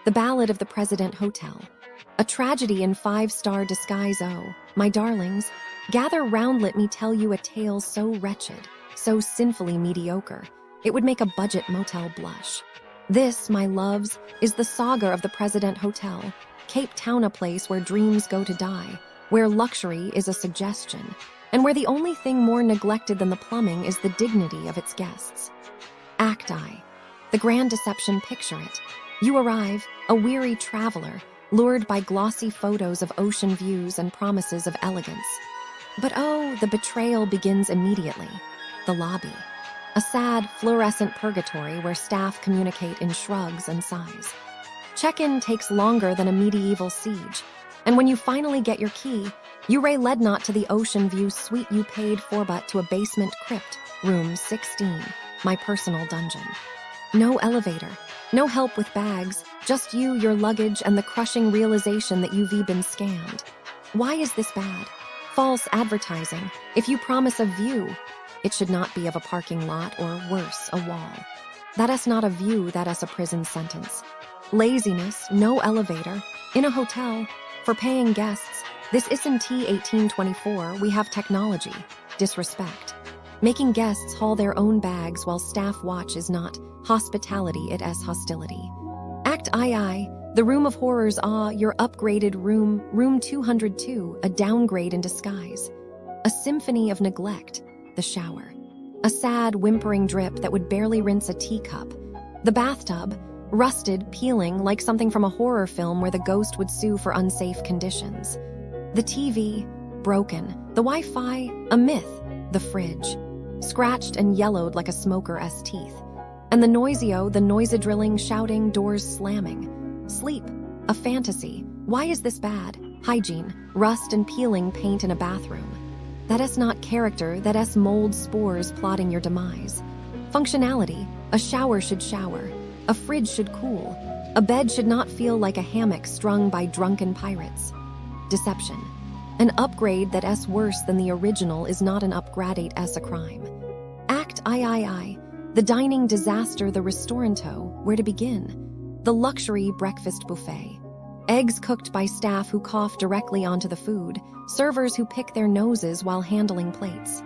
The Ballad of the President Hotel. A tragedy in five-star disguise. Oh, my darlings, gather round, let me tell you a tale so wretched, so sinfully mediocre, it would make a budget motel blush. This, my loves, is the saga of the President Hotel, Cape Town, a place where dreams go to die, where luxury is a suggestion, and where the only thing more neglected than the plumbing is the dignity of its guests. Act I. The grand deception, picture it. You arrive, a weary traveler, lured by glossy photos of ocean views and promises of elegance. But oh, the betrayal begins immediately. The lobby. A sad, fluorescent purgatory where staff communicate in shrugs and sighs. Check-in takes longer than a medieval siege, and when you finally get your key, you led not to the ocean view suite you paid for but to a basement crypt, room 16, my personal dungeon. No elevator, no help with bags, just you, your luggage, and the crushing realization that you've been scammed. Why is this bad? False advertising. If you promise a view, it should not be of a parking lot or, worse, a wall. That is not a view, that is a prison sentence. Laziness, no elevator, in a hotel, for paying guests. This isn't T1824, we have technology. Disrespect. Making guests haul their own bags while staff watch is not hospitality, it is hostility. Act II, the room of horrors. Your upgraded room, room 202, a downgrade in disguise. A symphony of neglect, the shower. A sad, whimpering drip that would barely rinse a teacup. The bathtub, rusted, peeling, like something from a horror film where the ghost would sue for unsafe conditions. The TV, broken. The Wi-Fi, a myth. The fridge, scratched and yellowed like a smoker's teeth. And the noisio, the noise drilling, shouting, doors slamming. Sleep, a fantasy. Why is this bad? Hygiene, rust and peeling paint in a bathroom. That is not character, that is mold spores plotting your demise. Functionality, a shower should shower. A fridge should cool. A bed should not feel like a hammock strung by drunken pirates. Deception. An upgrade that is worse than the original is not an upgrade as a crime. Act III. The dining disaster, the restauranto, where to begin? The luxury breakfast buffet. Eggs cooked by staff who cough directly onto the food, servers who pick their noses while handling plates.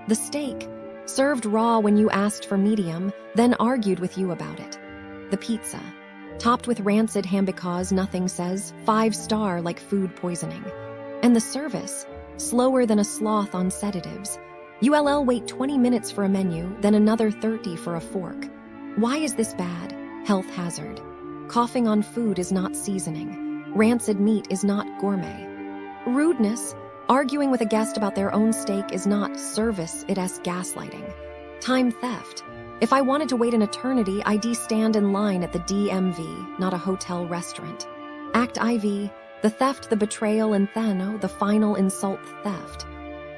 The steak, served raw when you asked for medium, then argued with you about it. The pizza, topped with rancid ham because nothing says 5-star like food poisoning. And the service, slower than a sloth on sedatives. ULL wait 20 minutes for a menu, then another 30 for a fork. Why is this bad? Health hazard. Coughing on food is not seasoning. Rancid meat is not gourmet. Rudeness, arguing with a guest about their own steak is not service, it is gaslighting. Time theft. If I wanted to wait an eternity, I'd stand in line at the DMV, not a hotel restaurant. Act IV. The theft, the betrayal, and the final insult, theft.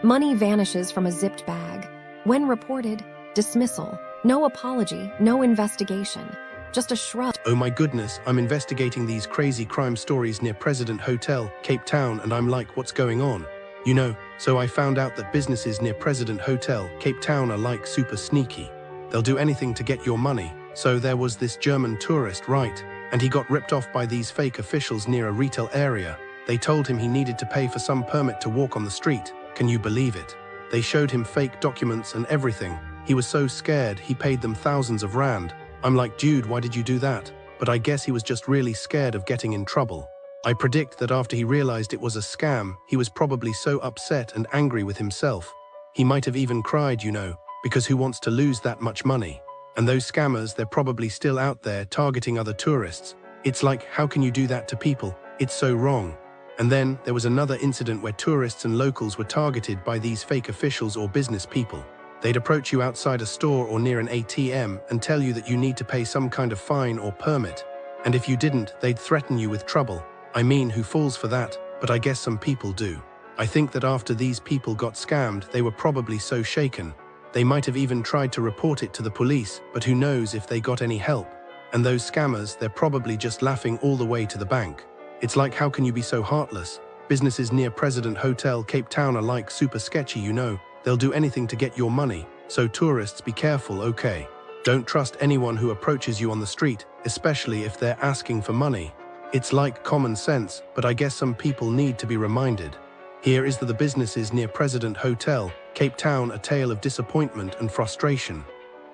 Money vanishes from a zipped bag. When reported, dismissal. No apology, no investigation. Just a shrug. Oh my goodness, I'm investigating these crazy crime stories near President Hotel, Cape Town, and I'm like, what's going on? You know, so I found out that businesses near President Hotel, Cape Town are like super sneaky. They'll do anything to get your money. So there was this German tourist, right? And he got ripped off by these fake officials near a retail area. They told him he needed to pay for some permit to walk on the street. Can you believe it? They showed him fake documents and everything. He was so scared, he paid them thousands of rand. I'm like, dude, why did you do that? But I guess he was just really scared of getting in trouble. I predict that after he realized it was a scam, he was probably so upset and angry with himself. He might have even cried, you know, because who wants to lose that much money? And those scammers, they're probably still out there targeting other tourists. It's like, how can you do that to people? It's so wrong. And then there was another incident where tourists and locals were targeted by these fake officials or business people. They'd approach you outside a store or near an ATM and tell you that you need to pay some kind of fine or permit. And if you didn't, they'd threaten you with trouble. I mean, who falls for that? But I guess some people do. I think that after these people got scammed, they were probably so shaken. They might have even tried to report it to the police, but who knows if they got any help. And those scammers, they're probably just laughing all the way to the bank. It's like, how can you be so heartless? Businesses near President Hotel, Cape Town are like super sketchy, you know. They'll do anything to get your money. So tourists, be careful, okay? Don't trust anyone who approaches you on the street, especially if they're asking for money. It's like common sense, but I guess some people need to be reminded. Here is the businesses near President Hotel, Cape Town, a tale of disappointment and frustration.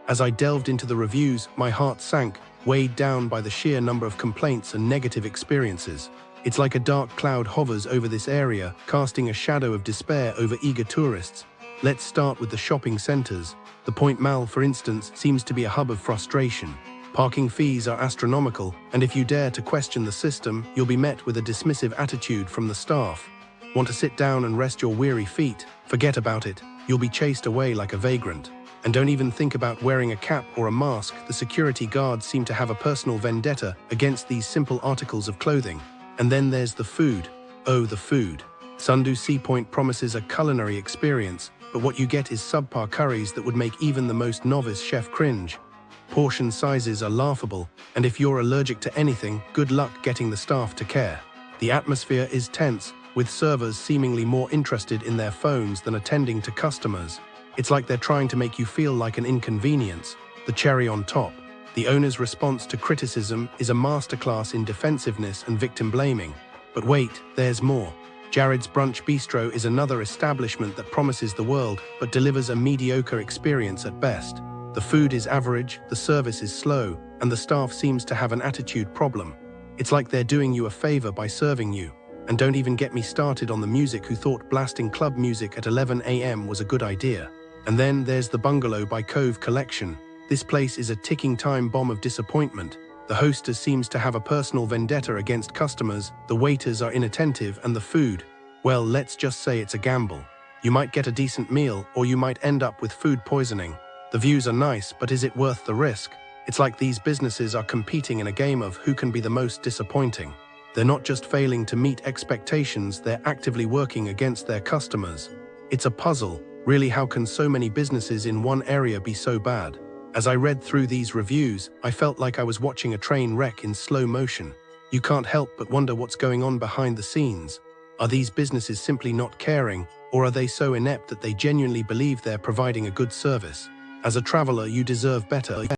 As I delved into the reviews, my heart sank, weighed down by the sheer number of complaints and negative experiences. It's like a dark cloud hovers over this area, casting a shadow of despair over eager tourists. Let's start with the shopping centers. The Point Mall, for instance, seems to be a hub of frustration. Parking fees are astronomical, and if you dare to question the system, you'll be met with a dismissive attitude from the staff. Want to sit down and rest your weary feet? Forget about it. You'll be chased away like a vagrant. And don't even think about wearing a cap or a mask. The security guards seem to have a personal vendetta against these simple articles of clothing. And then there's the food. Oh, the food. Sundoo Sea Point promises a culinary experience, but what you get is subpar curries that would make even the most novice chef cringe. Portion sizes are laughable, and if you're allergic to anything, good luck getting the staff to care. The atmosphere is tense, with servers seemingly more interested in their phones than attending to customers. It's like they're trying to make you feel like an inconvenience. The cherry on top. The owner's response to criticism is a masterclass in defensiveness and victim blaming. But wait, there's more. Jarryds Brunch Bistro is another establishment that promises the world, but delivers a mediocre experience at best. The food is average, the service is slow, and the staff seems to have an attitude problem. It's like they're doing you a favor by serving you. And don't even get me started on the music, who thought blasting club music at 11 a.m. was a good idea. And then there's the Bungalow by Cove Collection. This place is a ticking time bomb of disappointment. The hostess seems to have a personal vendetta against customers, the waiters are inattentive, and the food, well, let's just say it's a gamble. You might get a decent meal, or you might end up with food poisoning. The views are nice, but is it worth the risk? It's like these businesses are competing in a game of who can be the most disappointing. They're not just failing to meet expectations, they're actively working against their customers. It's a puzzle. Really, how can so many businesses in one area be so bad? As I read through these reviews, I felt like I was watching a train wreck in slow motion. You can't help but wonder what's going on behind the scenes. Are these businesses simply not caring, or are they so inept that they genuinely believe they're providing a good service? As a traveler, you deserve better.